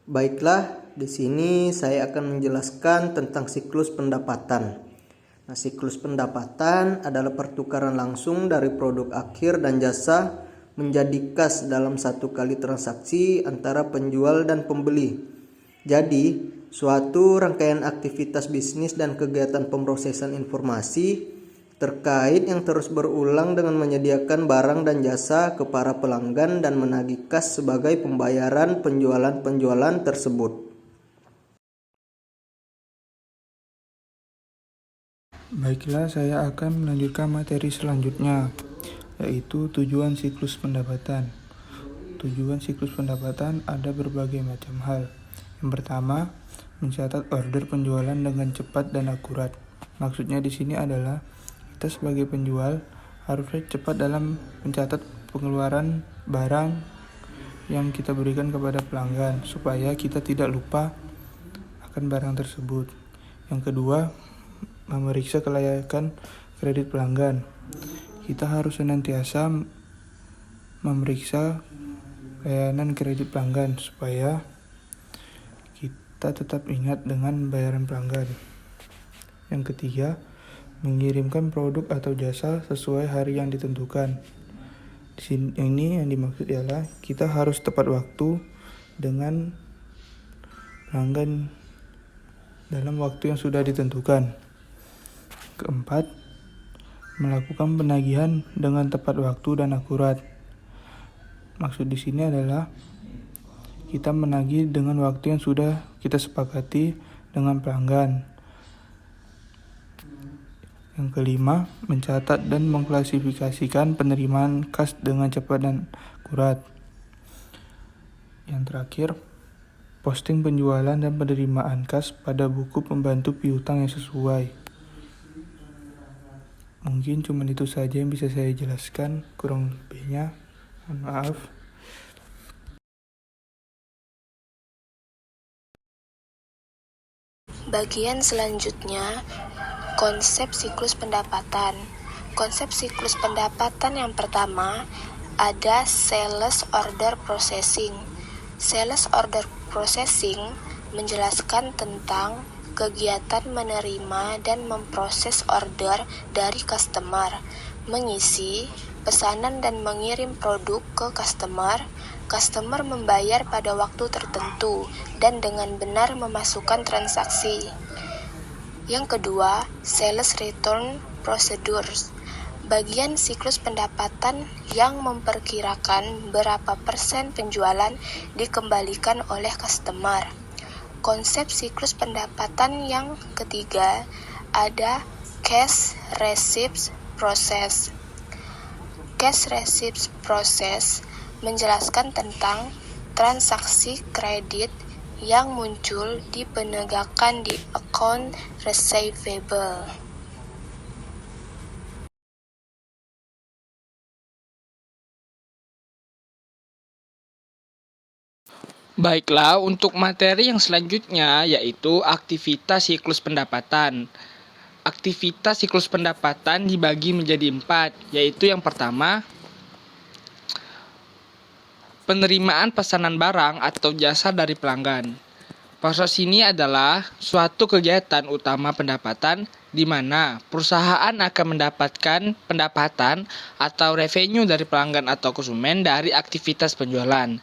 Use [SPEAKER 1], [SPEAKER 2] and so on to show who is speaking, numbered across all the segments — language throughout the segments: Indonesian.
[SPEAKER 1] Baiklah, di sini saya akan menjelaskan tentang siklus pendapatan. Nah, siklus pendapatan adalah pertukaran langsung dari produk akhir dan jasa menjadi kas dalam satu kali transaksi antara penjual dan pembeli. Jadi, suatu rangkaian aktivitas bisnis dan kegiatan pemrosesan informasi terkait yang terus berulang dengan menyediakan barang dan jasa ke para pelanggan dan menagih kas sebagai pembayaran penjualan-penjualan tersebut.
[SPEAKER 2] Baiklah, saya akan melanjutkan materi selanjutnya, yaitu tujuan siklus pendapatan. Tujuan siklus pendapatan ada berbagai macam hal. Yang pertama, mencatat order penjualan dengan cepat dan akurat. Maksudnya di sini adalah kita sebagai penjual harusnya cepat dalam mencatat pengeluaran barang yang kita berikan kepada pelanggan supaya kita tidak lupa akan barang tersebut. Yang kedua, memeriksa kelayakan kredit pelanggan. Kita harus senantiasa memeriksa layanan kredit pelanggan supaya kita tetap ingat dengan bayaran pelanggan. Yang ketiga, mengirimkan produk atau jasa sesuai hari yang ditentukan. Di sini ini yang dimaksud ialah kita harus tepat waktu dengan pelanggan dalam waktu yang sudah ditentukan. Keempat, melakukan penagihan dengan tepat waktu dan akurat. Maksud di sini adalah kita menagih dengan waktu yang sudah kita sepakati dengan pelanggan. Yang kelima, mencatat dan mengklasifikasikan penerimaan kas dengan cepat dan akurat. Yang terakhir, posting penjualan dan penerimaan kas pada buku pembantu piutang yang sesuai. Mungkin cuma itu saja yang bisa saya jelaskan, kurang lebihnya mohon maaf.
[SPEAKER 3] Bagian selanjutnya, konsep siklus pendapatan. Konsep siklus pendapatan yang pertama ada sales order processing. Sales order processing menjelaskan tentang kegiatan menerima dan memproses order dari customer, mengisi pesanan dan mengirim produk ke customer. Customer membayar pada waktu tertentu dan dengan benar memasukkan transaksi. Yang kedua, sales return procedures. Bagian siklus pendapatan yang memperkirakan berapa persen penjualan dikembalikan oleh customer. Konsep siklus pendapatan yang ketiga ada cash receipts process. Cash receipts process menjelaskan tentang transaksi kredit yang muncul di penegakan di account receivable.
[SPEAKER 4] Baiklah, untuk materi yang selanjutnya yaitu aktivitas siklus pendapatan. Aktivitas siklus pendapatan dibagi menjadi 4, yaitu yang pertama, penerimaan pesanan barang atau jasa dari pelanggan. Proses ini adalah suatu kegiatan utama pendapatan di mana perusahaan akan mendapatkan pendapatan atau revenue dari pelanggan atau konsumen dari aktivitas penjualan.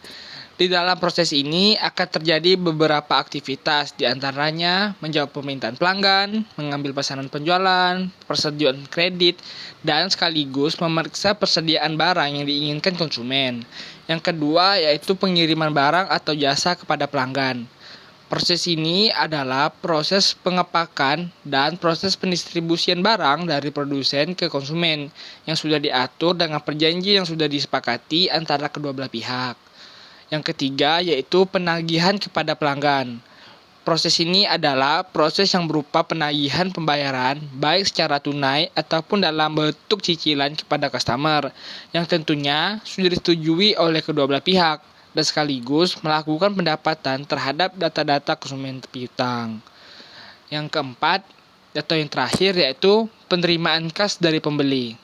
[SPEAKER 4] Di dalam proses ini akan terjadi beberapa aktivitas, diantaranya menjawab permintaan pelanggan, mengambil pesanan penjualan, persetujuan kredit, dan sekaligus memeriksa persediaan barang yang diinginkan konsumen. Yang kedua yaitu pengiriman barang atau jasa kepada pelanggan. Proses ini adalah proses pengepakan dan proses pendistribusian barang dari produsen ke konsumen yang sudah diatur dengan perjanjian yang sudah disepakati antara kedua belah pihak. Yang ketiga yaitu penagihan kepada pelanggan. Proses ini adalah proses yang berupa penagihan pembayaran baik secara tunai ataupun dalam bentuk cicilan kepada customer yang tentunya sudah disetujui oleh kedua belah pihak dan sekaligus melakukan pendapatan terhadap data-data konsumen piutang. Yang keempat atau yang terakhir yaitu penerimaan kas dari pembeli.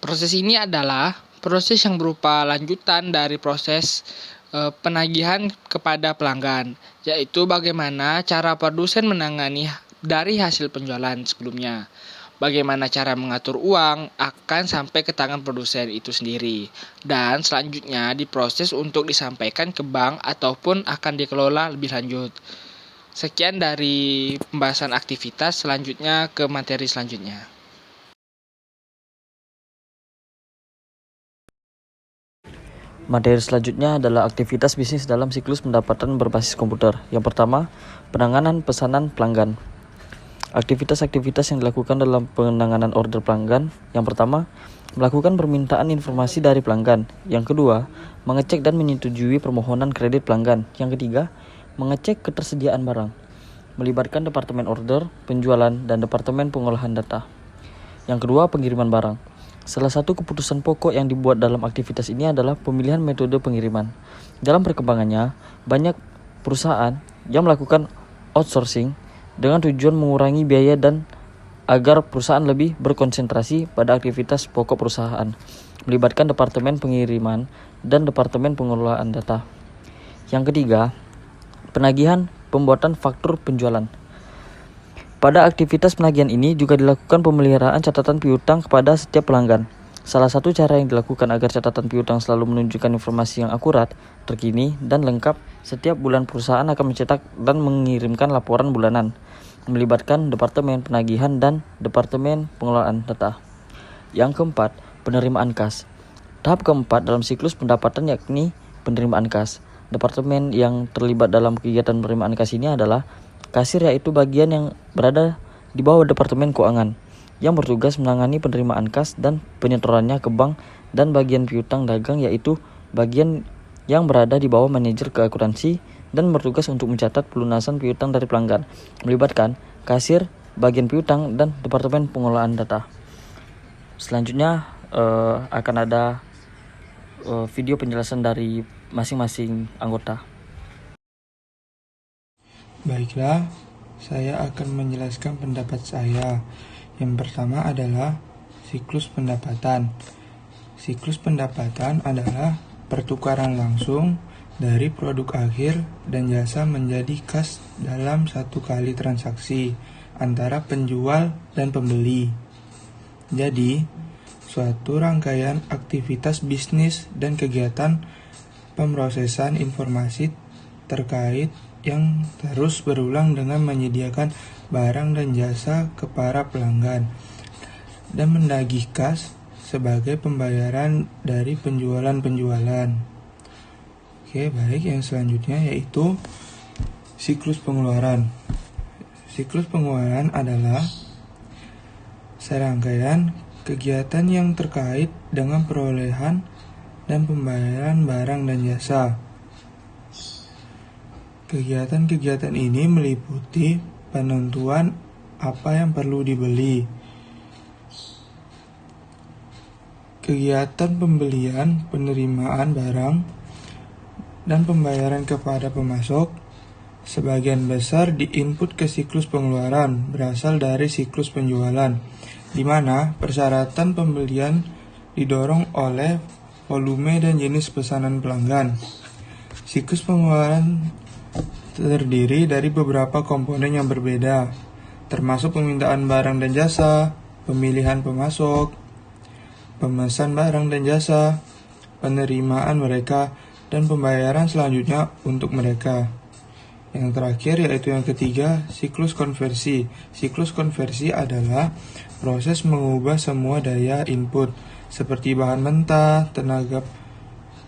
[SPEAKER 4] Proses ini adalah proses yang berupa lanjutan dari proses penagihan kepada pelanggan, yaitu bagaimana cara produsen menangani dari hasil penjualan sebelumnya. Bagaimana cara mengatur uang akan sampai ke tangan produsen itu sendiri. Dan selanjutnya diproses untuk disampaikan ke bank ataupun akan dikelola lebih lanjut. Sekian dari pembahasan aktivitas, selanjutnya ke materi selanjutnya.
[SPEAKER 5] Materi selanjutnya adalah aktivitas bisnis dalam siklus pendapatan berbasis komputer. Yang pertama, penanganan pesanan pelanggan. Aktivitas-aktivitas yang dilakukan dalam penanganan order pelanggan. Yang pertama, melakukan permintaan informasi dari pelanggan. Yang kedua, mengecek dan menyetujui permohonan kredit pelanggan. Yang ketiga, mengecek ketersediaan barang. Melibatkan departemen order, penjualan, dan departemen pengolahan data. Yang kedua, pengiriman barang. Salah satu keputusan pokok yang dibuat dalam aktivitas ini adalah pemilihan metode pengiriman. Dalam perkembangannya, banyak perusahaan yang melakukan outsourcing dengan tujuan mengurangi biaya dan agar perusahaan lebih berkonsentrasi pada aktivitas pokok perusahaan, melibatkan departemen pengiriman dan departemen pengelolaan data. Yang ketiga, penagihan pembuatan faktur penjualan. Pada aktivitas penagihan ini juga dilakukan pemeliharaan catatan piutang kepada setiap pelanggan. Salah satu cara yang dilakukan agar catatan piutang selalu menunjukkan informasi yang akurat, terkini, dan lengkap, setiap bulan perusahaan akan mencetak dan mengirimkan laporan bulanan, melibatkan departemen penagihan dan departemen pengelolaan data. Yang keempat, penerimaan kas. Tahap keempat dalam siklus pendapatan yakni penerimaan kas. Departemen yang terlibat dalam kegiatan penerimaan kas ini adalah kasir, yaitu bagian yang berada di bawah departemen keuangan, yang bertugas menangani penerimaan kas dan penyetorannya ke bank, dan bagian piutang dagang yaitu bagian yang berada di bawah manajer keakutansi dan bertugas untuk mencatat pelunasan piutang dari pelanggan, melibatkan kasir, bagian piutang, dan departemen pengelolaan data. Selanjutnya akan ada video penjelasan dari masing-masing anggota.
[SPEAKER 2] Baiklah, saya akan menjelaskan pendapat saya. Yang pertama adalah siklus pendapatan. Siklus pendapatan adalah pertukaran langsung dari produk akhir dan jasa menjadi kas dalam satu kali transaksi antara penjual dan pembeli. Jadi, suatu rangkaian aktivitas bisnis dan kegiatan pemrosesan informasi terkait yang terus berulang dengan menyediakan barang dan jasa ke para pelanggan dan menagih kas sebagai pembayaran dari penjualan-penjualan. Oke, baik, yang selanjutnya yaitu siklus pengeluaran. Siklus pengeluaran adalah serangkaian kegiatan yang terkait dengan perolehan dan pembayaran barang dan jasa. Kegiatan-kegiatan ini meliputi penentuan apa yang perlu dibeli, kegiatan pembelian, penerimaan barang, dan pembayaran kepada pemasok. Sebagian besar diinput ke siklus pengeluaran berasal dari siklus penjualan, di mana persyaratan pembelian didorong oleh volume dan jenis pesanan pelanggan. Siklus pengeluaran terdiri dari beberapa komponen yang berbeda, termasuk permintaan barang dan jasa, pemilihan pemasok, pemesan barang dan jasa, penerimaan mereka, dan pembayaran selanjutnya untuk mereka. Yang terakhir yaitu yang ketiga, siklus konversi. Siklus konversi adalah proses mengubah semua daya input seperti bahan mentah, tenaga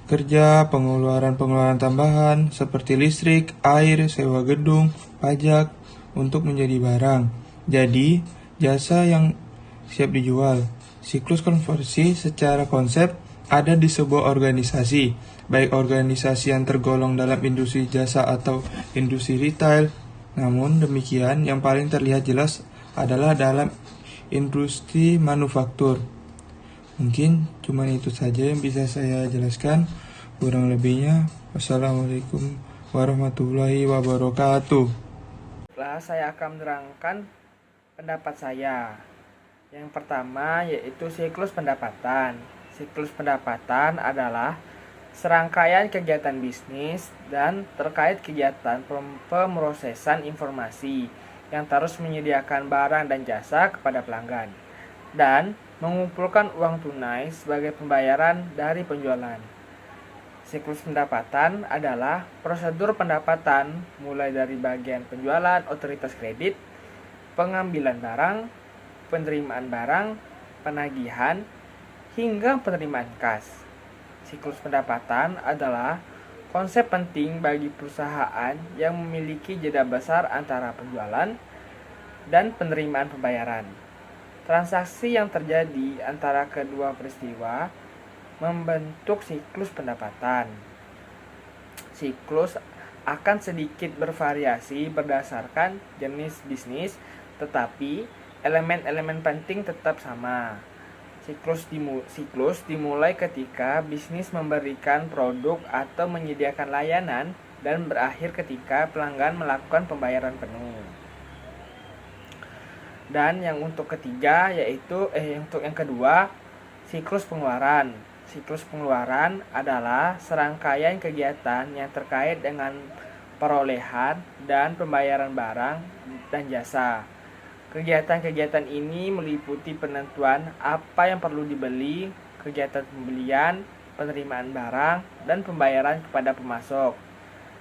[SPEAKER 2] kerja, pengeluaran tambahan seperti listrik, air, sewa gedung, pajak untuk menjadi barang. Jadi, jasa yang siap dijual. Siklus konversi secara konsep ada di sebuah organisasi, baik organisasi yang tergolong dalam industri jasa atau industri retail. Namun demikian, yang paling terlihat jelas adalah dalam industri manufaktur. Mungkin cuma itu saja yang bisa saya jelaskan. Kurang lebihnya, wassalamualaikum warahmatullahi wabarakatuh.
[SPEAKER 4] Setelah saya akan menerangkan pendapat saya. Yang pertama yaitu siklus pendapatan. Siklus pendapatan adalah serangkaian kegiatan bisnis dan terkait kegiatan pemrosesan informasi yang terus menyediakan barang dan jasa kepada pelanggan dan mengumpulkan uang tunai sebagai pembayaran dari penjualan. Siklus pendapatan adalah prosedur pendapatan mulai dari bagian penjualan otoritas kredit, pengambilan barang, penerimaan barang, penagihan, hingga penerimaan kas. Siklus pendapatan adalah konsep penting bagi perusahaan yang memiliki jeda besar antara penjualan dan penerimaan pembayaran. Transaksi yang terjadi antara kedua peristiwa membentuk siklus pendapatan. Siklus akan sedikit bervariasi berdasarkan jenis bisnis, tetapi elemen-elemen penting tetap sama. Siklus dimulai ketika bisnis memberikan produk atau menyediakan layanan dan berakhir ketika pelanggan melakukan pembayaran penuh. Dan yang untuk yang kedua, siklus pengeluaran. Siklus pengeluaran adalah serangkaian kegiatan yang terkait dengan perolehan dan pembayaran barang dan jasa. Kegiatan-kegiatan ini meliputi penentuan apa yang perlu dibeli, kegiatan pembelian, penerimaan barang, dan pembayaran kepada pemasok.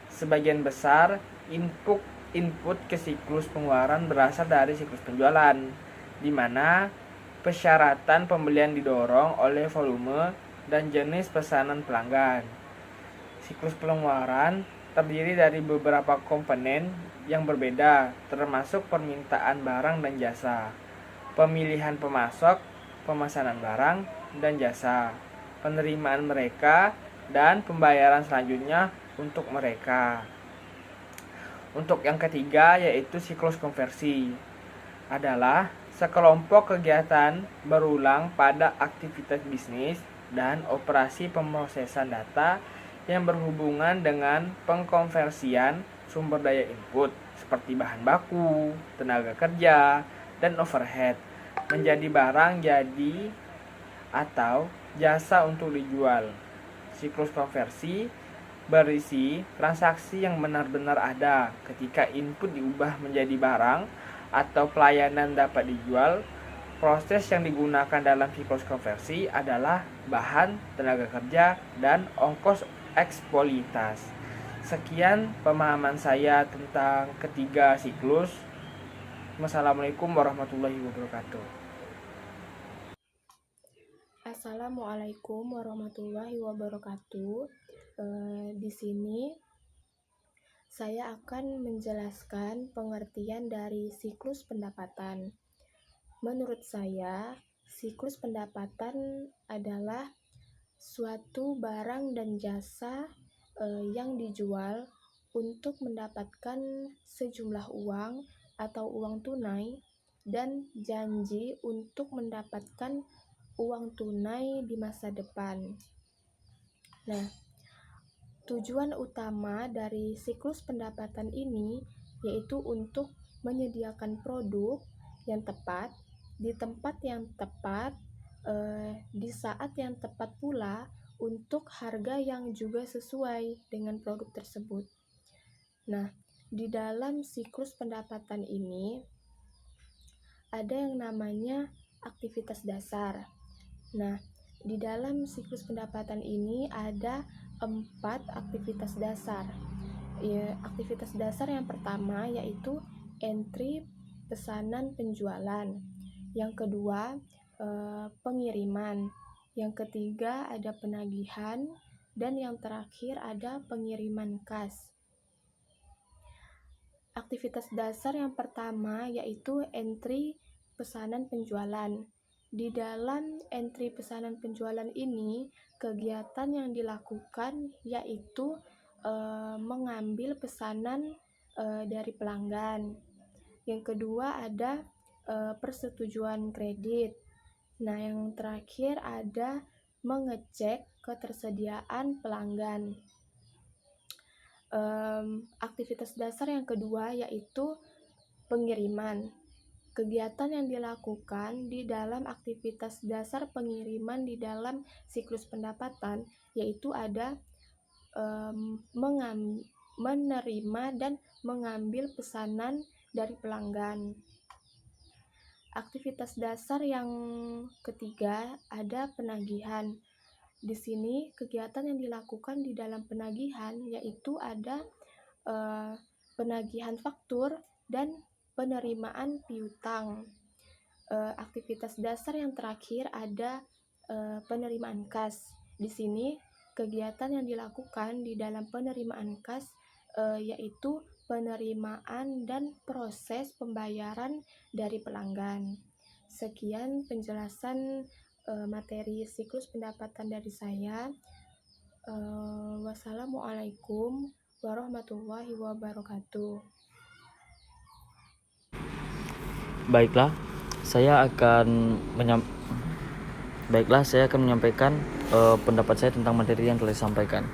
[SPEAKER 4] Sebagian besar input ke siklus pengeluaran berasal dari siklus penjualan, di mana persyaratan pembelian didorong oleh volume dan jenis pesanan pelanggan. Siklus pengeluaran terdiri dari beberapa komponen yang berbeda, termasuk permintaan barang dan jasa, pemilihan pemasok, pemesanan barang dan jasa, penerimaan mereka, dan pembayaran selanjutnya untuk mereka. Untuk yang ketiga, yaitu siklus konversi, adalah sekelompok kegiatan berulang pada aktivitas bisnis dan operasi pemrosesan data yang berhubungan dengan pengkonversian sumber daya input seperti bahan baku, tenaga kerja, dan overhead menjadi barang jadi atau jasa untuk dijual. Siklus konversi berisi transaksi yang benar-benar ada ketika input diubah menjadi barang atau pelayanan dapat dijual. Proses yang digunakan dalam siklus konversi adalah bahan, tenaga kerja, dan ongkos eksploitasi. Sekian pemahaman saya tentang ketiga siklus. Wassalamualaikum warahmatullahi wabarakatuh.
[SPEAKER 3] Assalamualaikum warahmatullahi wabarakatuh. Di sini saya akan menjelaskan pengertian dari siklus pendapatan. Menurut saya, siklus pendapatan adalah suatu barang dan jasa yang dijual untuk mendapatkan sejumlah uang atau uang tunai dan janji untuk mendapatkan uang tunai di masa depan. Nah, tujuan utama dari siklus pendapatan ini yaitu untuk menyediakan produk yang tepat di tempat yang tepat, di saat yang tepat pula, untuk harga yang juga sesuai dengan produk tersebut. Nah, di dalam siklus pendapatan ini ada yang namanya aktivitas dasar. Nah, di dalam siklus pendapatan ini ada 4 aktivitas dasar. Aktivitas dasar yang pertama yaitu entry pesanan penjualan. Yang kedua, pengiriman. Yang ketiga ada penagihan, dan yang terakhir ada pengiriman kas. Aktivitas dasar yang pertama yaitu entry pesanan penjualan. Di dalam entry pesanan penjualan ini, kegiatan yang dilakukan yaitu mengambil pesanan dari pelanggan. Yang kedua ada persetujuan kredit. Nah, yang terakhir ada mengecek ketersediaan pelanggan. Aktivitas dasar yang kedua yaitu pengiriman. kegiatan yang dilakukan di dalam aktivitas dasar pengiriman di dalam siklus pendapatan, yaitu ada menerima dan mengambil pesanan dari pelanggan. Aktivitas dasar yang ketiga ada penagihan. Di sini kegiatan yang dilakukan di dalam penagihan yaitu ada penagihan faktur dan penerimaan piutang. Aktivitas dasar yang terakhir ada penerimaan kas. Di sini kegiatan yang dilakukan di dalam penerimaan kas yaitu penerimaan dan proses pembayaran dari pelanggan. Sekian penjelasan materi siklus pendapatan dari saya. Wassalamualaikum warahmatullahi wabarakatuh.
[SPEAKER 5] Baiklah, saya akan menyampaikan pendapat saya tentang materi yang telah disampaikan.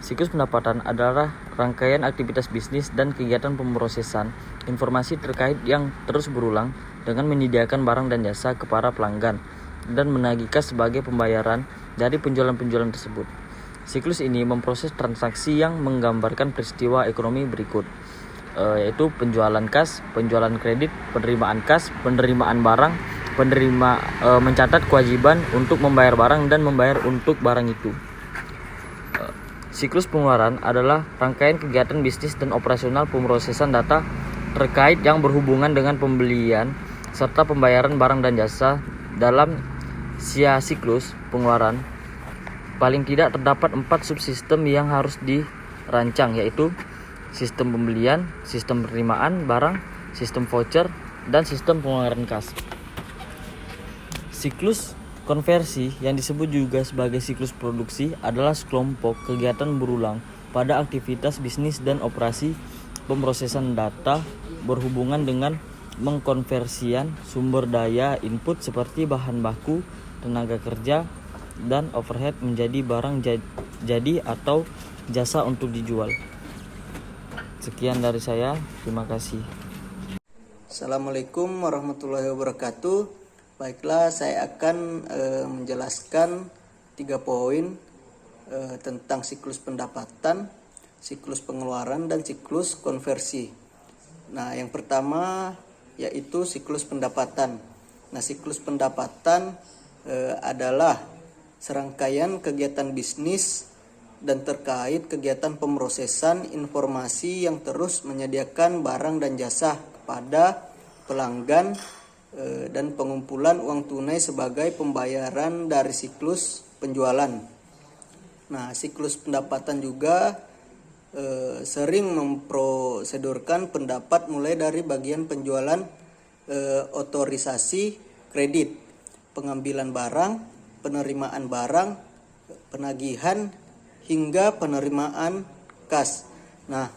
[SPEAKER 5] Siklus pendapatan adalah rangkaian aktivitas bisnis dan kegiatan pemrosesan informasi terkait yang terus berulang dengan menyediakan barang dan jasa kepada pelanggan dan menagih kas sebagai pembayaran dari penjualan-penjualan tersebut. Siklus ini memproses transaksi yang menggambarkan peristiwa ekonomi berikut, yaitu penjualan kas, penjualan kredit, penerimaan kas, penerimaan barang, mencatat kewajiban untuk membayar barang dan membayar untuk barang itu. Siklus pengeluaran adalah rangkaian kegiatan bisnis dan operasional pemrosesan data terkait yang berhubungan dengan pembelian serta pembayaran barang dan jasa. Dalam siklus pengeluaran, paling tidak terdapat 4 subsistem yang harus dirancang, yaitu sistem pembelian, sistem penerimaan barang, sistem voucher, dan sistem pengeluaran kas. Siklus konversi yang disebut juga sebagai siklus produksi adalah sekelompok kegiatan berulang pada aktivitas bisnis dan operasi pemrosesan data berhubungan dengan mengkonversian sumber daya input seperti bahan baku, tenaga kerja, dan overhead menjadi barang jadi atau jasa untuk dijual. Sekian dari saya, terima kasih.
[SPEAKER 1] Assalamualaikum warahmatullahi wabarakatuh. Baiklah, saya akan menjelaskan 3 poin tentang siklus pendapatan, siklus pengeluaran, dan siklus konversi. Nah, yang pertama yaitu siklus pendapatan. Nah, siklus pendapatan adalah serangkaian kegiatan bisnis dan terkait kegiatan pemrosesan informasi yang terus menyediakan barang dan jasa kepada pelanggan dan pengumpulan uang tunai sebagai pembayaran dari siklus penjualan. Nah, siklus pendapatan juga sering memprosedurkan pendapat mulai dari bagian penjualan, otorisasi kredit, pengambilan barang, penerimaan barang, penagihan, hingga penerimaan kas. Nah,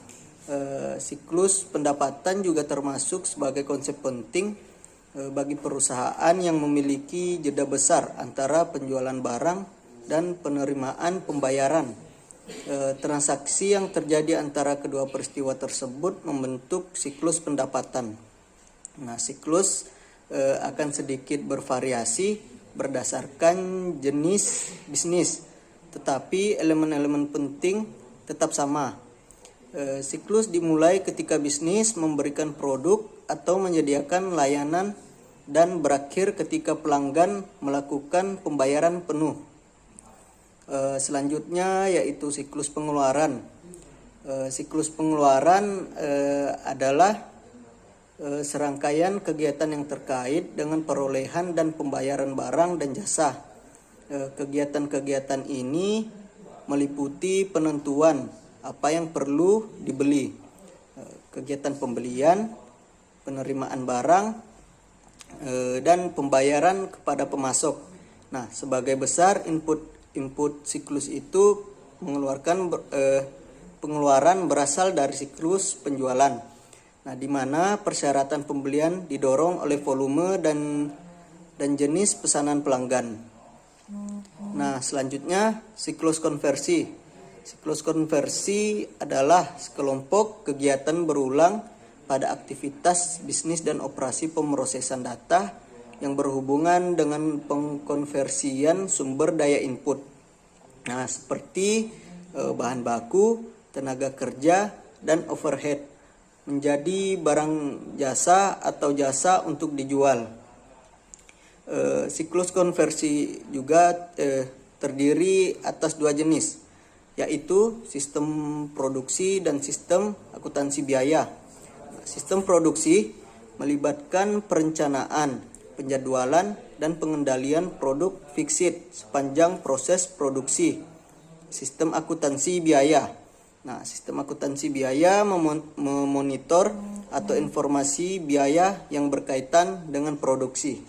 [SPEAKER 1] siklus pendapatan juga termasuk sebagai konsep penting bagi perusahaan yang memiliki jeda besar antara penjualan barang dan penerimaan pembayaran. Transaksi yang terjadi antara kedua peristiwa tersebut membentuk siklus pendapatan. Nah, siklus akan sedikit bervariasi berdasarkan jenis bisnis, tetapi elemen-elemen penting tetap sama. Siklus dimulai ketika bisnis memberikan produk atau menyediakan layanan dan berakhir ketika pelanggan melakukan pembayaran penuh. Selanjutnya yaitu siklus pengeluaran. Siklus pengeluaran adalah serangkaian kegiatan yang terkait dengan perolehan dan pembayaran barang dan jasa. Kegiatan-kegiatan ini meliputi penentuan apa yang perlu dibeli, kegiatan pembelian, penerimaan barang, dan pembayaran kepada pemasok. Nah, sebagai besar input siklus itu pengeluaran berasal dari siklus penjualan. Nah, di mana persyaratan pembelian didorong oleh volume dan jenis pesanan pelanggan. Nah, selanjutnya siklus konversi. Siklus konversi adalah sekelompok kegiatan berulang pada aktivitas bisnis dan operasi pemrosesan data yang berhubungan dengan pengkonversian sumber daya input. Nah, seperti bahan baku, tenaga kerja, dan overhead menjadi barang jasa atau jasa untuk dijual. Siklus konversi juga terdiri atas dua jenis, yaitu sistem produksi dan sistem akuntansi biaya. Sistem produksi melibatkan perencanaan, penjadwalan, dan pengendalian produk fixed sepanjang proses produksi. Sistem akuntansi biaya. Nah, sistem akuntansi biaya memonitor atau informasi biaya yang berkaitan dengan produksi.